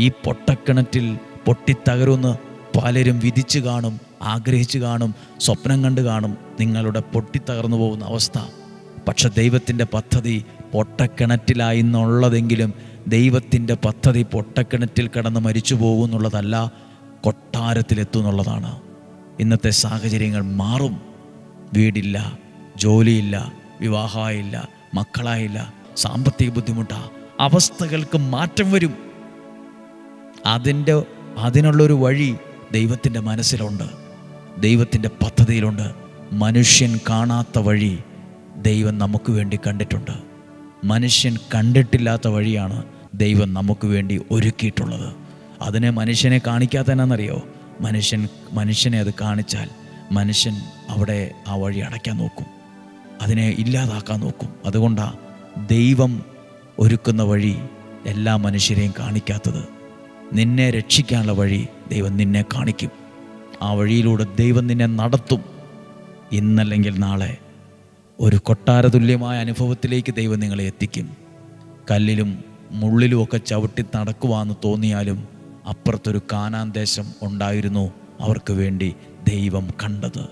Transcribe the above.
ഈ പൊട്ടക്കിണറ്റിൽ പൊട്ടിത്തകരുമെന്ന് പലരും വിധിച്ചു കാണും, ആഗ്രഹിച്ചു കാണും, സ്വപ്നം കണ്ട് കാണും നിങ്ങളുടെ പൊട്ടിത്തകർന്നു പോകുന്ന അവസ്ഥ. പക്ഷെ ദൈവത്തിൻ്റെ പദ്ധതി പൊട്ടക്കിണറ്റിലായിന്നുള്ളതെങ്കിലും ദൈവത്തിൻ്റെ പദ്ധതി പൊട്ടക്കിണറ്റിൽ കിടന്ന് മരിച്ചു പോകുമെന്നുള്ളതല്ല, കൊട്ടാരത്തിലെത്തും എന്നുള്ളതാണ്. ഇന്നത്തെ സാഹചര്യങ്ങൾ മാറും. വീടില്ല, ജോലിയില്ല, വിവാഹമായില്ല, മക്കളായില്ല, സാമ്പത്തിക ബുദ്ധിമുട്ടാണ്, അവസ്ഥകൾക്ക് മാറ്റം വരും. അതിനുള്ളൊരു വഴി ദൈവത്തിൻ്റെ മനസ്സിലുണ്ട്, ദൈവത്തിൻ്റെ പദ്ധതിയിലുണ്ട്. മനുഷ്യൻ കാണാത്ത വഴി ദൈവം നമുക്ക് വേണ്ടി കണ്ടിട്ടുണ്ട്. മനുഷ്യൻ കണ്ടിട്ടില്ലാത്ത വഴിയാണ് ദൈവം നമുക്ക് വേണ്ടി ഒരുക്കിയിട്ടുള്ളത്. അതിനെ മനുഷ്യനെ കാണിക്കാത്തതെന്നറിയോ? മനുഷ്യനെ അത് കാണിച്ചാൽ മനുഷ്യൻ അവിടെ ആ വഴി അടയ്ക്കാൻ നോക്കും, അതിനെ ഇല്ലാതാക്കാൻ നോക്കും. അതുകൊണ്ടാണ് ദൈവം ഒരുക്കുന്ന വഴി എല്ലാ മനുഷ്യരെയും കാണിക്കാത്തത്. നിന്നെ രക്ഷിക്കാനുള്ള വഴി ദൈവം നിന്നെ കാണിക്കും. ആ വഴിയിലൂടെ ദൈവം നിന്നെ നടത്തും. ഇന്നല്ലെങ്കിൽ നാളെ ഒരു കൊട്ടാരതുല്യമായ അനുഭവത്തിലേക്ക് ദൈവം നിങ്ങളെ എത്തിക്കും. കല്ലിലും മുള്ളിലുമൊക്കെ ചവിട്ടി നടക്കുവാന്ന് തോന്നിയാലും അപ്പുറത്തൊരു കാനാൻ ദേശം ഉണ്ടായിരുന്നു അവർക്ക് വേണ്ടി ദൈവം കണ്ടത്.